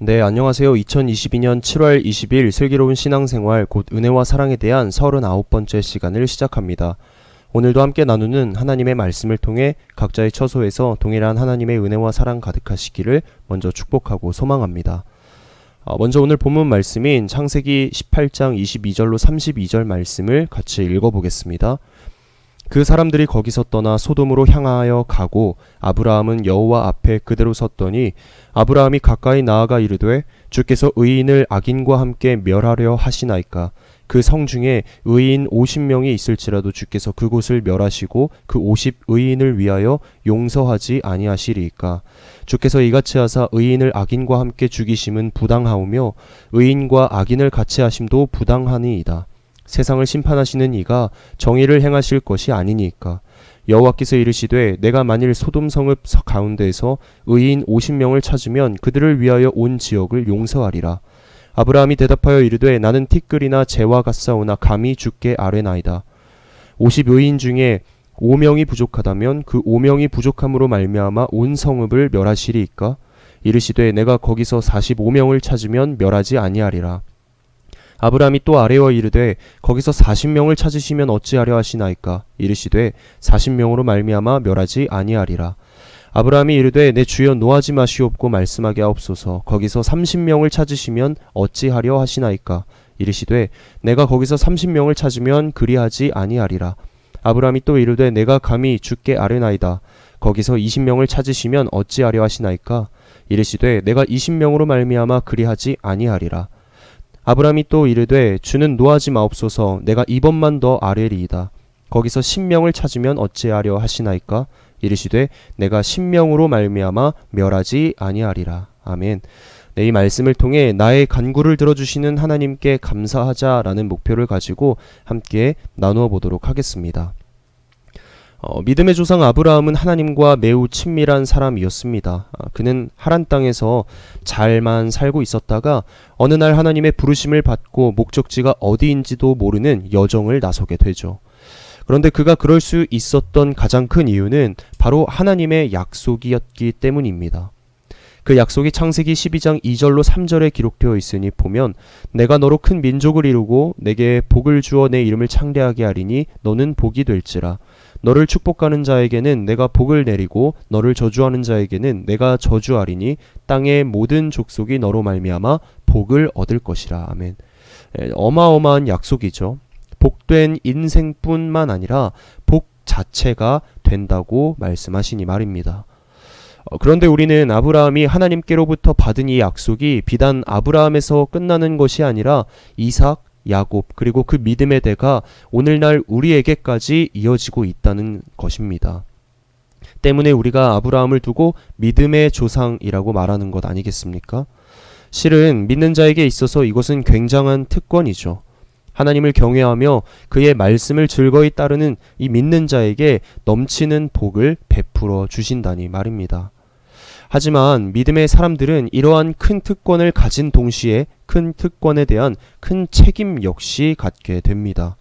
네, 안녕하세요. 2022년 7월 20일 슬기로운 신앙생활 곧 은혜와 사랑에 대한 39번째 시간을 시작합니다. 오늘도 함께 나누는 하나님의 말씀을 통해 각자의 처소에서 동일한 하나님의 은혜와 사랑 가득하시기를 먼저 축복하고 소망합니다. 먼저 오늘 본문 말씀인 창세기 18장 22절로 32절 말씀을 같이 읽어보겠습니다. 그 사람들이 거기서 떠나 소돔으로 향하여 가고 아브라함은 여호와 앞에 그대로 섰더니 아브라함이 가까이 나아가 이르되 주께서 의인을 악인과 함께 멸하려 하시나이까. 그 성 중에 의인 50명이 있을지라도 주께서 그곳을 멸하시고 그 50의인을 위하여 용서하지 아니하시리이까. 주께서 이같이 하사 의인을 악인과 함께 죽이심은 부당하오며 의인과 악인을 같이 하심도 부당하니이다. 세상을 심판하시는 이가 정의를 행하실 것이 아니니까. 여호와께서 이르시되 내가 만일 소돔 성읍 가운데에서 의인 50명을 찾으면 그들을 위하여 온 지역을 용서하리라. 아브라함이 대답하여 이르되 나는 티끌이나 재와 같사오나 감히 주께 아뢰나이다. 50의인 중에 5명이 부족하다면 그 5명이 부족함으로 말미암아 온 성읍을 멸하시리이까. 이르시되 내가 거기서 45명을 찾으면 멸하지 아니하리라. 아브라함이 또 아뢰어 이르되 거기서 40명을 찾으시면 어찌하려 하시나이까. 이르시되 40명으로 말미암아 멸하지 아니하리라. 아브라함이 이르되 내 주여 노하지 마시옵고 말씀하게 하옵소서. 거기서 30명을 찾으시면 어찌하려 하시나이까. 이르시되 내가 거기서 30명을 찾으면 그리하지 아니하리라. 아브라함이 또 이르되 내가 감히 주께 아뢰나이다. 거기서 20명을 찾으시면 어찌하려 하시나이까. 이르시되 내가 20명으로 말미암아 그리하지 아니하리라. 아브라함이 또 이르되 주는 노하지 마옵소서. 내가 이번만 더 아뢰리이다. 거기서 10명을 찾으면 어찌하려 하시나이까. 이르시되 내가 10명으로 말미암아 멸하지 아니하리라. 아멘. 네, 이 말씀을 통해 나의 간구를 들어주시는 하나님께 감사하자라는 목표를 가지고 함께 나누어 보도록 하겠습니다. 믿음의 조상 아브라함은 하나님과 매우 친밀한 사람이었습니다. 그는 하란 땅에서 잘만 살고 있었다가 어느 날 하나님의 부르심을 받고 목적지가 어디인지도 모르는 여정을 나서게 되죠. 그런데 그가 그럴 수 있었던 가장 큰 이유는 바로 하나님의 약속이었기 때문입니다. 그 약속이 창세기 12장 2절로 3절에 기록되어 있으니 보면 내가 너로 큰 민족을 이루고 내게 복을 주어 내 이름을 창대하게 하리니 너는 복이 될지라. 너를 축복하는 자에게는 내가 복을 내리고 너를 저주하는 자에게는 내가 저주하리니 땅의 모든 족속이 너로 말미암아 복을 얻을 것이라. 아멘. 어마어마한 약속이죠. 복된 인생뿐만 아니라 복 자체가 된다고 말씀하시니 말입니다. 그런데 우리는 아브라함이 하나님께로부터 받은 이 약속이 비단 아브라함에서 끝나는 것이 아니라 이삭, 야곱 그리고 그 믿음의 대가 오늘날 우리에게까지 이어지고 있다는 것입니다. 때문에 우리가 아브라함을 두고 믿음의 조상이라고 말하는 것 아니겠습니까? 실은 믿는 자에게 있어서 이것은 굉장한 특권이죠. 하나님을 경외하며 그의 말씀을 즐거이 따르는 이 믿는 자에게 넘치는 복을 베풀어 주신다니 말입니다. 하지만 믿음의 사람들은 이러한 큰 특권을 가진 동시에 큰 특권에 대한 큰 책임 역시 갖게 됩니다.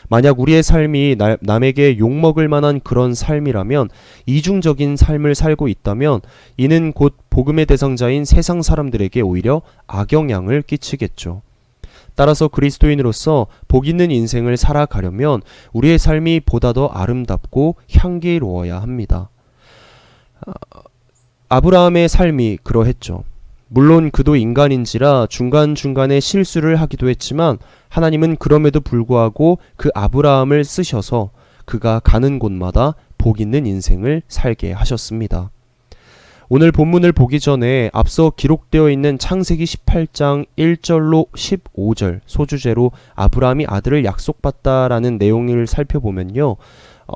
만약 우리의 삶이 남에게 욕먹을 만한 그런 삶이라면, 이중적인 삶을 살고 있다면 이는 곧 복음의 대상자인 세상 사람들에게 오히려 악영향을 끼치겠죠. 따라서 그리스도인으로서 복 있는 인생을 살아가려면 우리의 삶이 보다 더 아름답고 향기로워야 합니다. 아브라함의 삶이 그러했죠. 물론 그도 인간인지라 중간중간에 실수를 하기도 했지만 하나님은 그럼에도 불구하고 그 아브라함을 쓰셔서 그가 가는 곳마다 복 있는 인생을 살게 하셨습니다. 오늘 본문을 보기 전에 앞서 기록되어 있는 창세기 18장 1절로 15절 소주제로 아브라함이 아들을 약속받다라는 내용을 살펴보면요.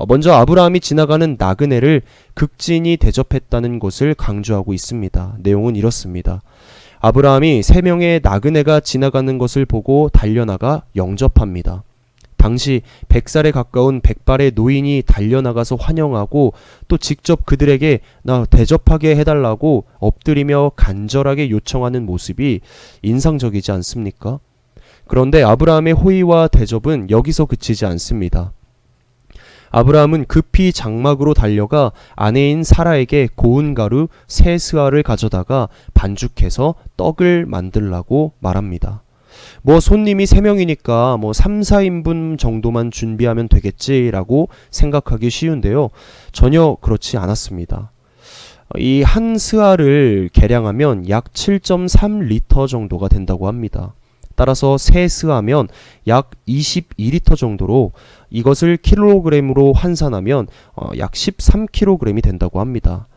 먼저 아브라함이 지나가는 나그네를 극진히 대접했다는 것을 강조하고 있습니다. 내용은 이렇습니다. 아브라함이 3명의 나그네가 지나가는 것을 보고 달려나가 영접합니다. 당시 100살에 가까운 백발의 노인이 달려나가서 환영하고 또 직접 그들에게 나 대접하게 해달라고 엎드리며 간절하게 요청하는 모습이 인상적이지 않습니까? 그런데 아브라함의 호의와 대접은 여기서 그치지 않습니다. 아브라함은 급히 장막으로 달려가 아내인 사라에게 고운 가루 세 스아를 가져다가 반죽해서 떡을 만들라고 말합니다. 손님이 3명이니까 3, 4인분 정도만 준비하면 되겠지라고 생각하기 쉬운데요. 전혀 그렇지 않았습니다. 이 한 스아를 계량하면 약 7.3리터 정도가 된다고 합니다. 따라서 세 스아면 약 22리터 정도로 이것을 킬로그램으로 환산하면 약 13kg이 된다고 합니다.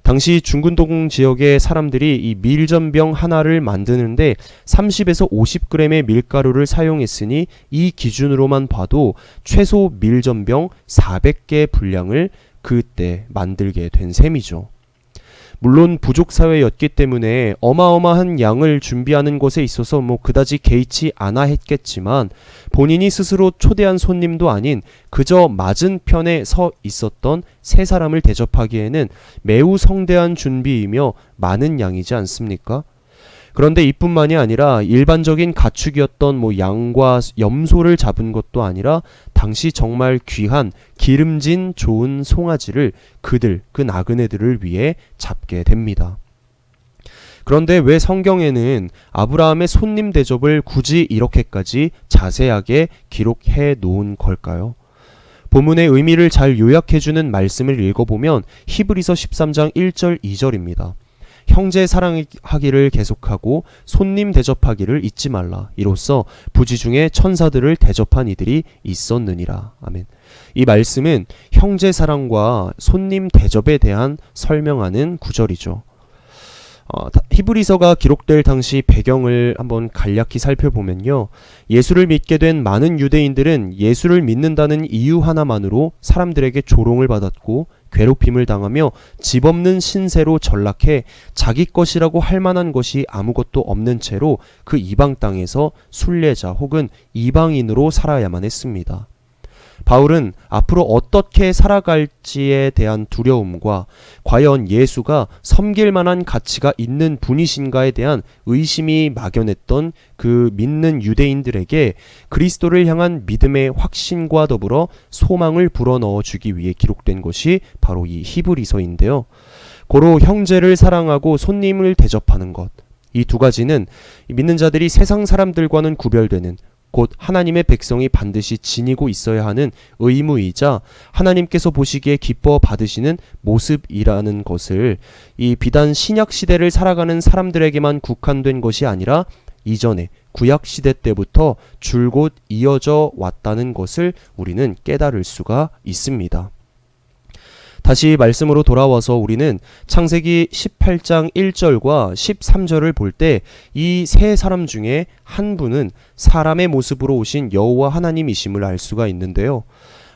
당시 중근동 지역의 사람들이 이 밀전병 하나를 만드는데 30에서 50g의 밀가루를 사용했으니 이 기준으로만 봐도 최소 밀전병 400개 분량을 그때 만들게 된 셈이죠. 물론 부족 사회였기 때문에 어마어마한 양을 준비하는 것에 있어서 그다지 개의치 않아 했겠지만 본인이 스스로 초대한 손님도 아닌 그저 맞은편에 서 있었던 세 사람을 대접하기에는 매우 성대한 준비이며 많은 양이지 않습니까? 그런데 이뿐만이 아니라 일반적인 가축이었던 양과 염소를 잡은 것도 아니라 당시 정말 귀한 기름진 좋은 송아지를 그 나그네들을 위해 잡게 됩니다. 그런데 왜 성경에는 아브라함의 손님 대접을 굳이 이렇게까지 자세하게 기록해 놓은 걸까요? 본문의 의미를 잘 요약해주는 말씀을 읽어보면 히브리서 13장 1절 2절입니다. 형제 사랑하기를 계속하고 손님 대접하기를 잊지 말라. 이로써 부지 중에 천사들을 대접한 이들이 있었느니라. 아멘. 이 말씀은 형제 사랑과 손님 대접에 대한 설명하는 구절이죠. 히브리서가 기록될 당시 배경을 한번 간략히 살펴보면요. 예수를 믿게 된 많은 유대인들은 예수를 믿는다는 이유 하나만으로 사람들에게 조롱을 받았고 괴롭힘을 당하며 집 없는 신세로 전락해 자기 것이라고 할 만한 것이 아무것도 없는 채로 그 이방 땅에서 순례자 혹은 이방인으로 살아야만 했습니다. 바울은 앞으로 어떻게 살아갈지에 대한 두려움과 과연 예수가 섬길 만한 가치가 있는 분이신가에 대한 의심이 막연했던 그 믿는 유대인들에게 그리스도를 향한 믿음의 확신과 더불어 소망을 불어넣어 주기 위해 기록된 것이 바로 이 히브리서인데요. 고로 형제를 사랑하고 손님을 대접하는 것, 이 두 가지는 믿는 자들이 세상 사람들과는 구별되는 곧 하나님의 백성이 반드시 지니고 있어야 하는 의무이자 하나님께서 보시기에 기뻐 받으시는 모습이라는 것을 이 비단 신약 시대를 살아가는 사람들에게만 국한된 것이 아니라 이전에 구약 시대 때부터 줄곧 이어져 왔다는 것을 우리는 깨달을 수가 있습니다. 다시 말씀으로 돌아와서 우리는 창세기 18장 1절과 13절을 볼 때 이 세 사람 중에 한 분은 사람의 모습으로 오신 여호와 하나님이심을 알 수가 있는데요.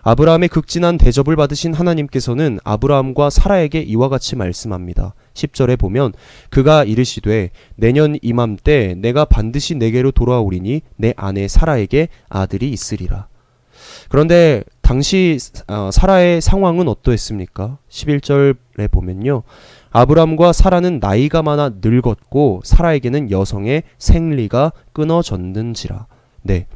아브라함의 극진한 대접을 받으신 하나님께서는 아브라함과 사라에게 이와 같이 말씀합니다. 10절에 보면 그가 이르시되 내년 이맘때 내가 반드시 내게로 돌아오리니 내 아내 사라에게 아들이 있으리라. 그런데 당시 사라의 상황은 어떠했습니까? 11절에 보면요. 아브람과 사라는 나이가 많아 늙었고 사라에게는 여성의 생리가 끊어졌는지라. 네,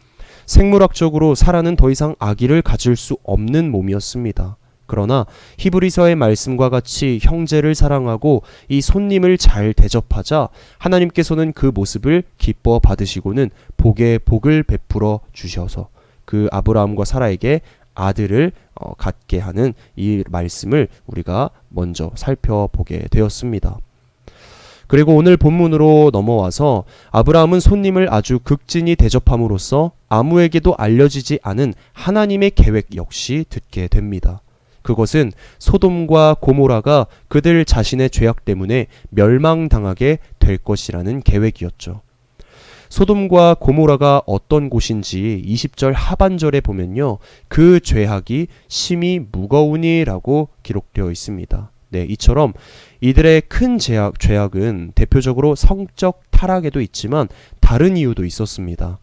생물학적으로 사라는 더 이상 아기를 가질 수 없는 몸이었습니다. 그러나 히브리서의 말씀과 같이 형제를 사랑하고 이 손님을 잘 대접하자 하나님께서는 그 모습을 기뻐 받으시고는 복에 복을 베풀어 주셔서 그 아브라함과 사라에게 아들을 갖게 하는 이 말씀을 우리가 먼저 살펴보게 되었습니다. 그리고 오늘 본문으로 넘어와서 아브라함은 손님을 아주 극진히 대접함으로써 아무에게도 알려지지 않은 하나님의 계획 역시 듣게 됩니다. 그것은 소돔과 고모라가 그들 자신의 죄악 때문에 멸망당하게 될 것이라는 계획이었죠. 소돔과 고모라가 어떤 곳인지 20절 하반절에 보면요. 그 죄악이 심히 무거우니라고 기록되어 있습니다. 네, 이처럼 이들의 큰 죄악은 대표적으로 성적 타락에도 있지만 다른 이유도 있었습니다.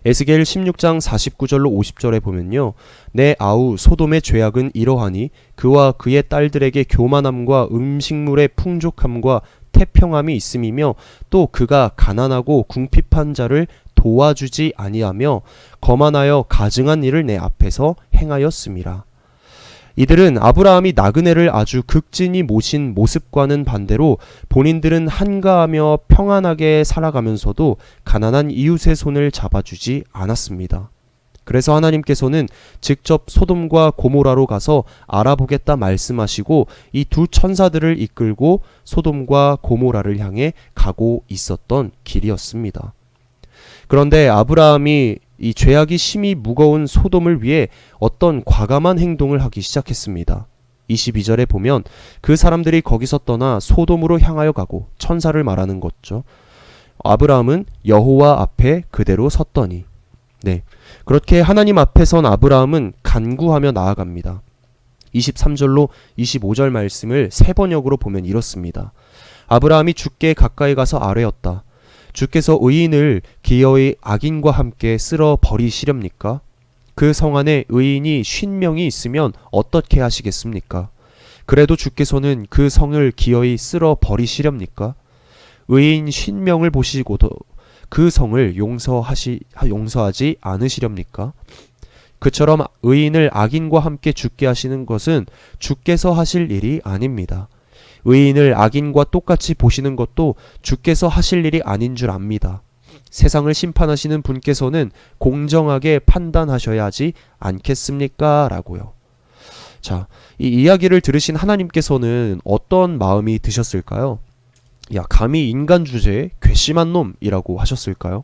에스겔 16장 49절로 50절에 보면요. 내 아우 소돔의 죄악은 이러하니 그와 그의 딸들에게 교만함과 음식물의 풍족함과 태평함이 있음이며 또 그가 가난하고 궁핍한 자를 도와주지 아니하며 거만하여 가증한 일을 내 앞에서 행하였음이라. 이들은 아브라함이 나그네를 아주 극진히 모신 모습과는 반대로 본인들은 한가하며 평안하게 살아가면서도 가난한 이웃의 손을 잡아주지 않았습니다. 그래서 하나님께서는 직접 소돔과 고모라로 가서 알아보겠다 말씀하시고 이 두 천사들을 이끌고 소돔과 고모라를 향해 가고 있었던 길이었습니다. 그런데 아브라함이 이 죄악이 심히 무거운 소돔을 위해 어떤 과감한 행동을 하기 시작했습니다. 22절에 보면 그 사람들이 거기서 떠나 소돔으로 향하여 가고, 천사를 말하는 거죠. 아브라함은 여호와 앞에 그대로 섰더니, 네, 그렇게 하나님 앞에 선 아브라함은 간구하며 나아갑니다. 23절로 25절 말씀을 세 번역으로 보면 이렇습니다. 아브라함이 주께 가까이 가서 아뢰었다. 주께서 의인을 기어이 악인과 함께 쓸어 버리시렵니까? 그 성 안에 의인이 50명이 있으면 어떻게 하시겠습니까? 그래도 주께서는 그 성을 기어이 쓸어 버리시렵니까? 의인 50명을 보시고도 그 성을 용서하지 않으시렵니까? 그처럼 의인을 악인과 함께 죽게 하시는 것은 주께서 하실 일이 아닙니다. 의인을 악인과 똑같이 보시는 것도 주께서 하실 일이 아닌 줄 압니다. 세상을 심판하시는 분께서는 공정하게 판단하셔야 하지 않겠습니까? 라고요. 자, 이 이야기를 들으신 하나님께서는 어떤 마음이 드셨을까요? 야, 감히 인간 주제에 괘씸한 놈이라고 하셨을까요?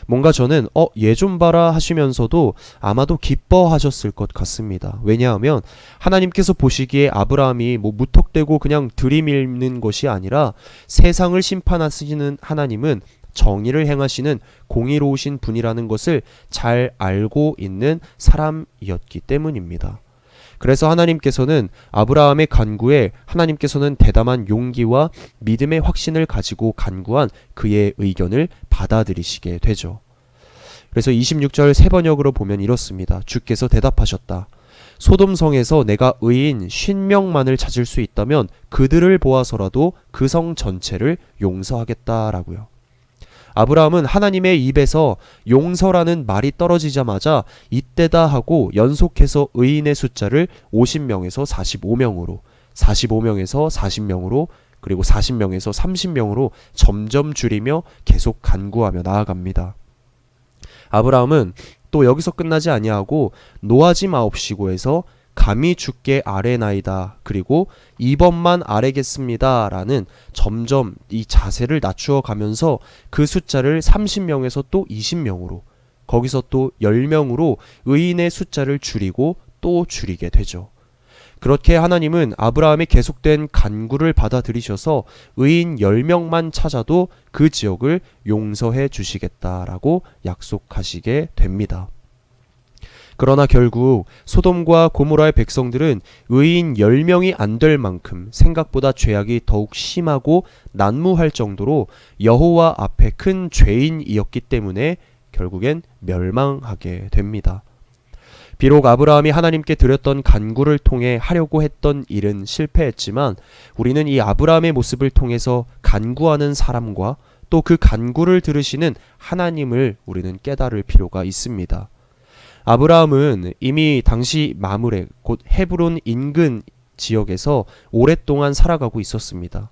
뭔가 저는 얘 좀 봐라 하시면서도 아마도 기뻐하셨을 것 같습니다. 왜냐하면 하나님께서 보시기에 아브라함이 무턱대고 그냥 들이밀는 것이 아니라 세상을 심판하시는 하나님은 정의를 행하시는 공의로우신 분이라는 것을 잘 알고 있는 사람이었기 때문입니다. 그래서 하나님께서는 아브라함의 간구에 하나님께서는 대담한 용기와 믿음의 확신을 가지고 간구한 그의 의견을 받아들이시게 되죠. 그래서 26절 세 번역으로 보면 이렇습니다. 주께서 대답하셨다. 소돔성에서 내가 의인 50명만을 찾을 수 있다면 그들을 보아서라도 그 성 전체를 용서하겠다라고요. 아브라함은 하나님의 입에서 용서라는 말이 떨어지자마자 이때다 하고 연속해서 의인의 숫자를 50명에서 45명으로, 45명에서 40명으로, 그리고 40명에서 30명으로 점점 줄이며 계속 간구하며 나아갑니다. 아브라함은 또 여기서 끝나지 아니하고 노하지 마옵시고에서 감히 주께 아뢰나이다. 그리고 이번만 아뢰겠습니다. 라는 점점 이 자세를 낮추어 가면서 그 숫자를 30명에서 또 20명으로, 거기서 또 10명으로 의인의 숫자를 줄이고 또 줄이게 되죠. 그렇게 하나님은 아브라함의 계속된 간구를 받아들이셔서 의인 10명만 찾아도 그 지역을 용서해 주시겠다라고 약속하시게 됩니다. 그러나 결국 소돔과 고모라의 백성들은 의인 10명이 안 될 만큼 생각보다 죄악이 더욱 심하고 난무할 정도로 여호와 앞에 큰 죄인이었기 때문에 결국엔 멸망하게 됩니다. 비록 아브라함이 하나님께 드렸던 간구를 통해 하려고 했던 일은 실패했지만 우리는 이 아브라함의 모습을 통해서 간구하는 사람과 또 그 간구를 들으시는 하나님을 우리는 깨달을 필요가 있습니다. 아브라함은 이미 당시 마므레 곧 헤브론 인근 지역에서 오랫동안 살아가고 있었습니다.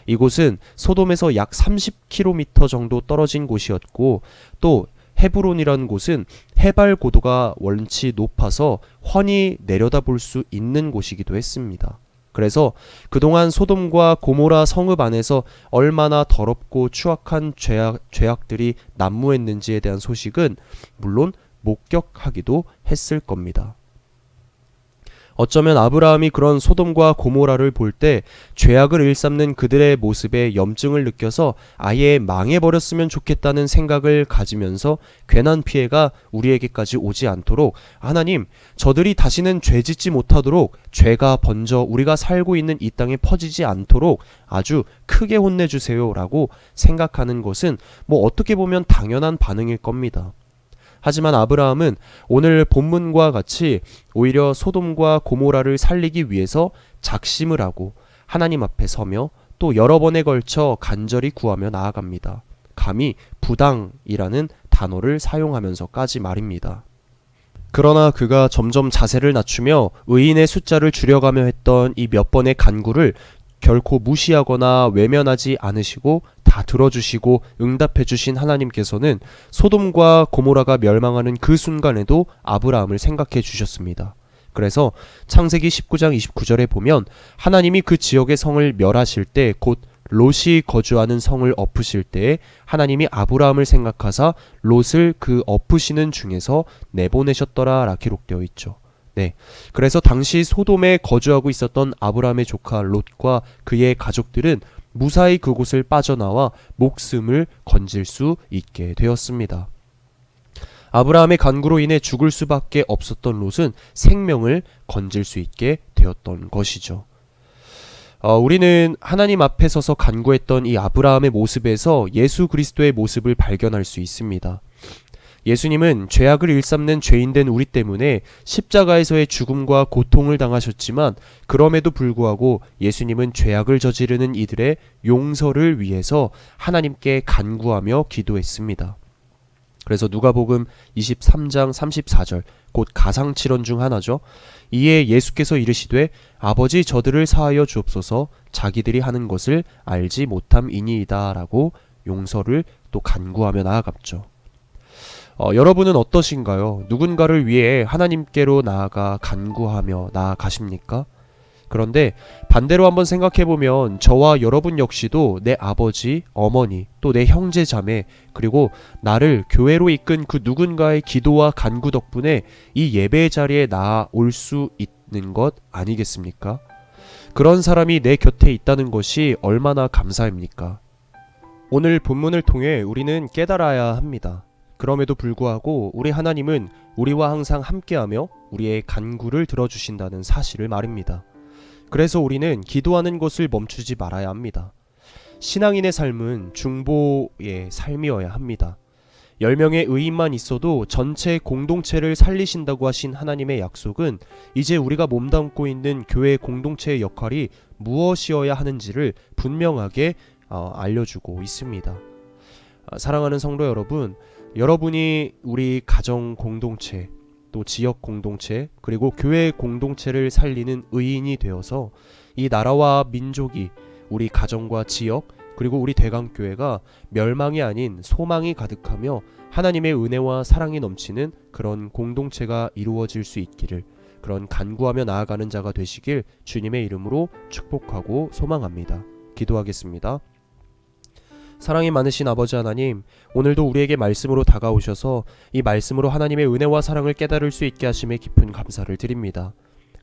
이곳은 소돔에서 약 30km 정도 떨어진 곳이었고 또 헤브론이라는 곳은 해발 고도가 원치 높아서 훤히 내려다볼 수 있는 곳이기도 했습니다. 그래서 그동안 소돔과 고모라 성읍 안에서 얼마나 더럽고 추악한 죄악들이 난무했는지에 대한 소식은 물론 목격하기도 했을 겁니다. 어쩌면 아브라함이 그런 소돔과 고모라를 볼 때 죄악을 일삼는 그들의 모습에 염증을 느껴서 아예 망해버렸으면 좋겠다는 생각을 가지면서 괜한 피해가 우리에게까지 오지 않도록 하나님, 저들이 다시는 죄짓지 못하도록 죄가 번져 우리가 살고 있는 이 땅에 퍼지지 않도록 아주 크게 혼내주세요 라고 생각하는 것은 어떻게 보면 당연한 반응일 겁니다. 하지만 아브라함은 오늘 본문과 같이 오히려 소돔과 고모라를 살리기 위해서 작심을 하고 하나님 앞에 서며 또 여러 번에 걸쳐 간절히 구하며 나아갑니다. 감히 부당이라는 단어를 사용하면서까지 말입니다. 그러나 그가 점점 자세를 낮추며 의인의 숫자를 줄여가며 했던 이 몇 번의 간구를 결코 무시하거나 외면하지 않으시고 다 들어주시고 응답해주신 하나님께서는 소돔과 고모라가 멸망하는 그 순간에도 아브라함을 생각해 주셨습니다. 그래서 창세기 19장 29절에 보면 하나님이 그 지역의 성을 멸하실 때 곧 롯이 거주하는 성을 엎으실 때에 하나님이 아브라함을 생각하사 롯을 그 엎으시는 중에서 내보내셨더라 기록되어 있죠. 네, 그래서 당시 소돔에 거주하고 있었던 아브라함의 조카 롯과 그의 가족들은 무사히 그곳을 빠져나와 목숨을 건질 수 있게 되었습니다. 아브라함의 간구로 인해 죽을 수밖에 없었던 롯은 생명을 건질 수 있게 되었던 것이죠. 우리는 하나님 앞에 서서 간구했던 이 아브라함의 모습에서 예수 그리스도의 모습을 발견할 수 있습니다. 예수님은 죄악을 일삼는 죄인된 우리 때문에 십자가에서의 죽음과 고통을 당하셨지만 그럼에도 불구하고 예수님은 죄악을 저지르는 이들의 용서를 위해서 하나님께 간구하며 기도했습니다. 그래서 누가복음 23장 34절 곧 가상칠언 중 하나죠. 이에 예수께서 이르시되 아버지 저들을 사하여 주옵소서 자기들이 하는 것을 알지 못함이니이다 라고 용서를 또 간구하며 나아갔죠. 여러분은 어떠신가요? 누군가를 위해 하나님께로 나아가 간구하며 나아가십니까? 그런데 반대로 한번 생각해보면 저와 여러분 역시도 내 아버지, 어머니, 또 내 형제 자매, 그리고 나를 교회로 이끈 그 누군가의 기도와 간구 덕분에 이 예배 자리에 나아올 수 있는 것 아니겠습니까? 그런 사람이 내 곁에 있다는 것이 얼마나 감사입니까? 오늘 본문을 통해 우리는 깨달아야 합니다. 그럼에도 불구하고 우리 하나님은 우리와 항상 함께하며 우리의 간구를 들어주신다는 사실을 말입니다. 그래서 우리는 기도하는 것을 멈추지 말아야 합니다. 신앙인의 삶은 중보의 삶이어야 합니다. 10명의 의인만 있어도 전체 공동체를 살리신다고 하신 하나님의 약속은 이제 우리가 몸담고 있는 교회 공동체의 역할이 무엇이어야 하는지를 분명하게 알려주고 있습니다. 사랑하는 성도 여러분, 여러분이 우리 가정 공동체, 또 지역 공동체, 그리고 교회 공동체를 살리는 의인이 되어서 이 나라와 민족이 우리 가정과 지역, 그리고 우리 대강교회가 멸망이 아닌 소망이 가득하며 하나님의 은혜와 사랑이 넘치는 그런 공동체가 이루어질 수 있기를, 그런 간구하며 나아가는 자가 되시길 주님의 이름으로 축복하고 소망합니다. 기도하겠습니다. 사랑이 많으신 아버지 하나님, 오늘도 우리에게 말씀으로 다가오셔서 이 말씀으로 하나님의 은혜와 사랑을 깨달을 수 있게 하심에 깊은 감사를 드립니다.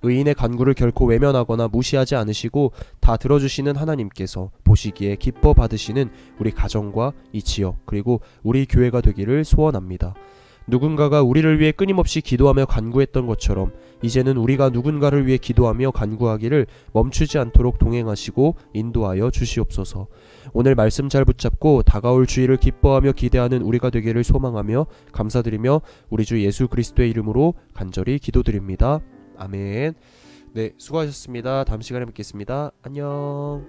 의인의 간구를 결코 외면하거나 무시하지 않으시고 다 들어주시는 하나님께서 보시기에 기뻐 받으시는 우리 가정과 이 지역, 그리고 우리 교회가 되기를 소원합니다. 누군가가 우리를 위해 끊임없이 기도하며 간구했던 것처럼 이제는 우리가 누군가를 위해 기도하며 간구하기를 멈추지 않도록 동행하시고 인도하여 주시옵소서. 오늘 말씀 잘 붙잡고 다가올 주일을 기뻐하며 기대하는 우리가 되기를 소망하며 감사드리며 우리 주 예수 그리스도의 이름으로 간절히 기도드립니다. 아멘. 네, 수고하셨습니다. 다음 시간에 뵙겠습니다. 안녕.